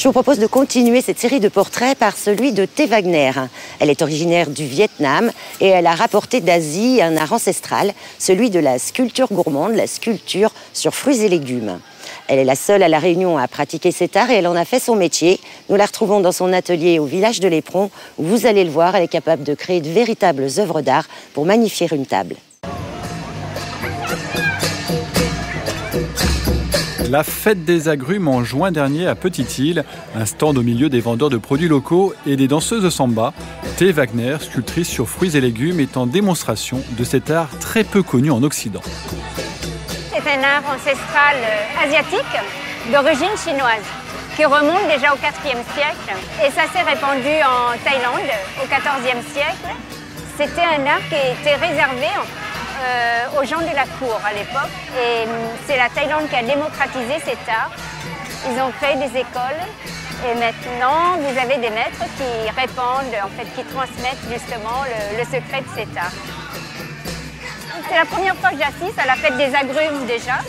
Je vous propose de continuer cette série de portraits par celui de Thé Wagner. Elle est originaire du Vietnam et elle a rapporté d'Asie un art ancestral, celui de la sculpture gourmande, la sculpture sur fruits et légumes. Elle est la seule à La Réunion à pratiquer cet art et elle en a fait son métier. Nous la retrouvons dans son atelier au village de l'Éperon où, vous allez le voir, elle est capable de créer de véritables œuvres d'art pour magnifier une table. La fête des agrumes en juin dernier à Petite-Île, un stand au milieu des vendeurs de produits locaux et des danseuses de samba. Thé Wagner, sculptrice sur fruits et légumes, est en démonstration de cet art très peu connu en Occident. C'est un art ancestral asiatique d'origine chinoise qui remonte déjà au IVe siècle et ça s'est répandu en Thaïlande au XIVe siècle. C'était un art qui était réservé aux gens de la cour à l'époque et c'est la Thaïlande qui a démocratisé cet art. Ils ont créé des écoles et maintenant vous avez des maîtres qui répandent, qui transmettent justement le secret de cet art. C'est la première fois que j'assiste à la fête des agrumes déjà,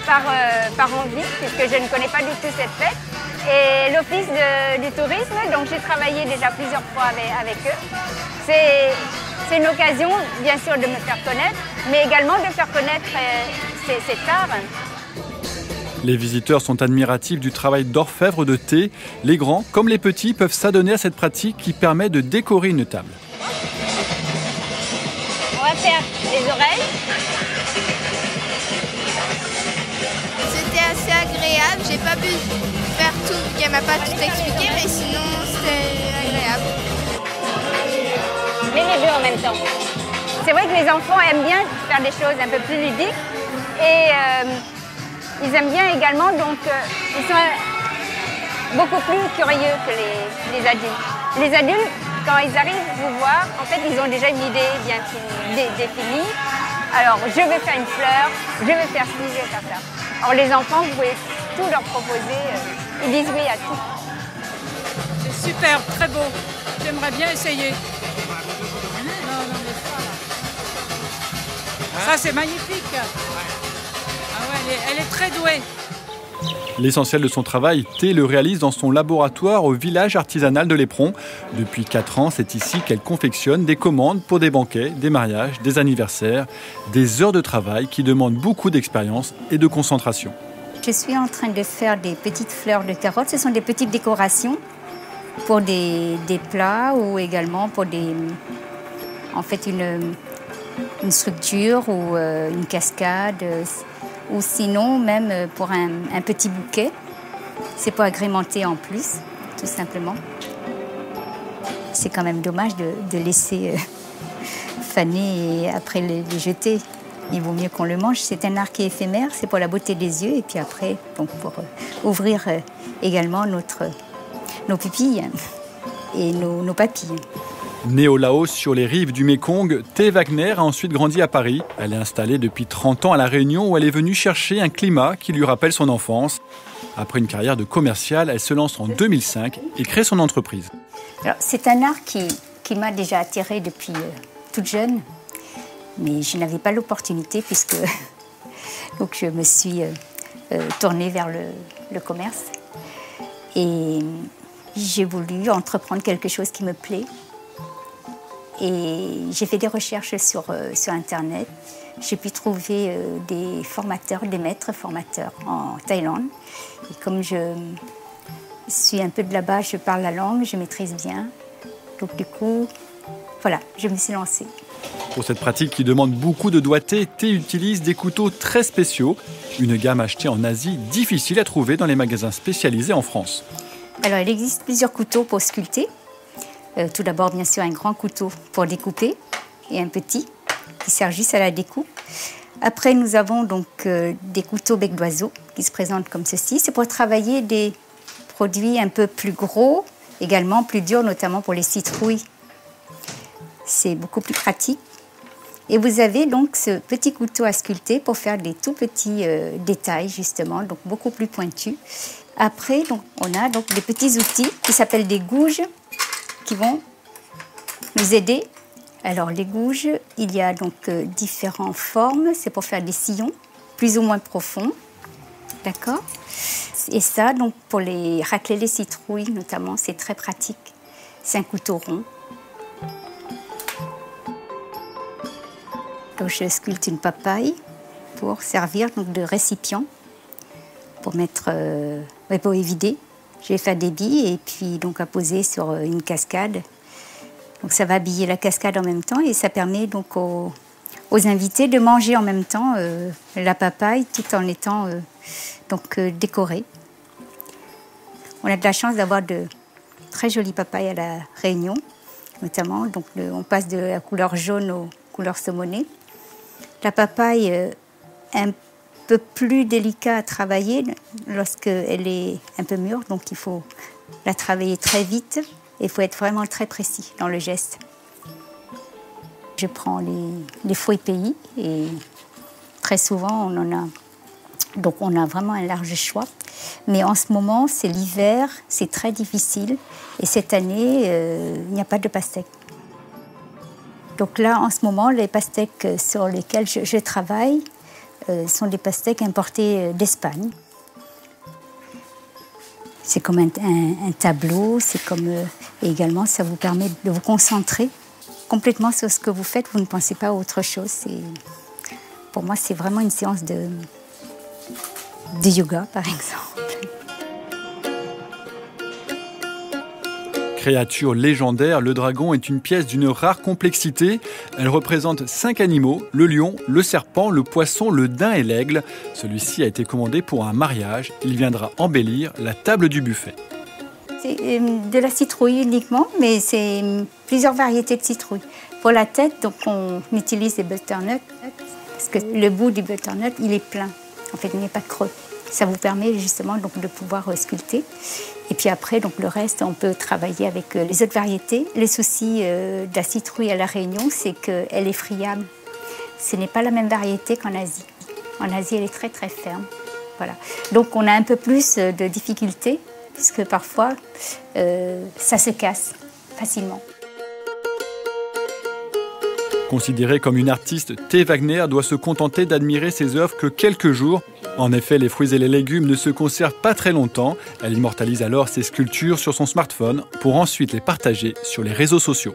par envie, puisque je ne connais pas du tout cette fête. Et l'office du tourisme, donc j'ai travaillé déjà plusieurs fois avec eux. C'est une occasion, bien sûr, de me faire connaître, mais également de faire connaître cet art. Les visiteurs sont admiratifs du travail d'orfèvre de thé. Les grands, comme les petits, peuvent s'adonner à cette pratique qui permet de décorer une table. On va faire les oreilles. C'était assez agréable, j'ai pas pu faire tout, vu qu'elle m'a pas tout expliqué, mais sinon c'était agréable. Mais les deux en même temps. C'est vrai que les enfants aiment bien faire des choses un peu plus ludiques et ils aiment bien également, donc ils sont beaucoup plus curieux que les adultes. Les adultes, quand ils arrivent vous voir, en fait, ils ont déjà une idée bien définie. Alors, je vais faire une fleur, je vais faire ci, je vais faire ça. Alors, les enfants, vous pouvez tout leur proposer, ils disent oui à tout. C'est super, très beau. J'aimerais bien essayer. Ça, c'est magnifique. Ah ouais, elle est très douée. L'essentiel de son travail, Thé le réalise dans son laboratoire au village artisanal de l'Éperon. Depuis 4 ans, c'est ici qu'elle confectionne des commandes pour des banquets, des mariages, des anniversaires, des heures de travail qui demandent beaucoup d'expérience et de concentration. Je suis en train de faire des petites fleurs de carottes. Ce sont des petites décorations pour des plats ou également pour une structure ou une cascade. Ou sinon, même pour un petit bouquet. C'est pour agrémenter en plus, tout simplement. C'est quand même dommage de laisser faner et après le jeter. Il vaut mieux qu'on le mange. C'est un art qui est éphémère, c'est pour la beauté des yeux. Et puis après, donc pour ouvrir également nos pupilles et nos papilles. Née au Laos sur les rives du Mékong, Thé Wagner a ensuite grandi à Paris. Elle est installée depuis 30 ans à La Réunion où elle est venue chercher un climat qui lui rappelle son enfance. Après une carrière de commerciale, elle se lance en 2005 et crée son entreprise. Alors, c'est un art qui m'a déjà attirée depuis toute jeune, mais je n'avais pas l'opportunité puisque donc je me suis tournée vers le commerce et j'ai voulu entreprendre quelque chose qui me plaît. Et j'ai fait des recherches sur Internet. J'ai pu trouver des formateurs, des maîtres formateurs en Thaïlande. Et comme je suis un peu de là-bas, je parle la langue, je maîtrise bien. Donc du coup, voilà, je me suis lancée. Pour cette pratique qui demande beaucoup de doigté, Thé utilise des couteaux très spéciaux. Une gamme achetée en Asie, difficile à trouver dans les magasins spécialisés en France. Alors, il existe plusieurs couteaux pour sculpter. Tout d'abord, bien sûr, un grand couteau pour découper et un petit qui sert juste à la découpe. Après, nous avons donc des couteaux bec d'oiseau qui se présentent comme ceci. C'est pour travailler des produits un peu plus gros, également plus durs, notamment pour les citrouilles. C'est beaucoup plus pratique. Et vous avez donc ce petit couteau à sculpter pour faire des tout petits détails, justement, donc beaucoup plus pointus. Après, donc, on a donc des petits outils qui s'appellent des gouges, qui vont nous aider. Alors les gouges, il y a donc différentes formes. C'est pour faire des sillons plus ou moins profonds. D'accord ? Et ça, donc, pour les racler les citrouilles notamment, c'est très pratique. C'est un couteau rond. Donc, je sculpte une papaye pour servir donc, de récipient, pour mettre, pour y vider. Je vais faire des billes et puis donc à poser sur une cascade. Donc ça va habiller la cascade en même temps et ça permet donc aux invités de manger en même temps la papaye tout en étant décorée. On a de la chance d'avoir de très jolies papayes à la Réunion, notamment. Donc on passe de la couleur jaune aux couleurs saumonées. La papaye un peu plus délicat à travailler lorsqu'elle est un peu mûre, donc il faut la travailler très vite et il faut être vraiment très précis dans le geste. Je prends les fruits pays et très souvent on a vraiment un large choix. Mais en ce moment, c'est l'hiver, c'est très difficile et cette année, il n'y a pas de pastèques. Donc là, en ce moment, les pastèques sur lesquelles je travaille sont des pastèques importées d'Espagne. C'est comme un tableau, c'est comme et également ça vous permet de vous concentrer complètement sur ce que vous faites, vous ne pensez pas à autre chose. Pour moi, c'est vraiment une séance de yoga, par exemple. Créature légendaire, le dragon est une pièce d'une rare complexité. Elle représente 5 animaux, le lion, le serpent, le poisson, le daim et l'aigle. Celui-ci a été commandé pour un mariage. Il viendra embellir la table du buffet. C'est de la citrouille uniquement, mais c'est plusieurs variétés de citrouilles. Pour la tête, donc on utilise des butternuts, parce que le bout du butternut, il est plein. En fait, il n'y a pas de creux. Ça vous permet justement donc, de pouvoir sculpter. Et puis après, donc, le reste, on peut travailler avec les autres variétés. Le souci de la citrouille à La Réunion, c'est qu'elle est friable. Ce n'est pas la même variété qu'en Asie. En Asie, elle est très très ferme. Voilà. Donc on a un peu plus de difficultés, puisque parfois, ça se casse facilement. Considérée comme une artiste, T. Wagner doit se contenter d'admirer ses œuvres que quelques jours. En effet, les fruits et les légumes ne se conservent pas très longtemps. Elle immortalise alors ses sculptures sur son smartphone pour ensuite les partager sur les réseaux sociaux.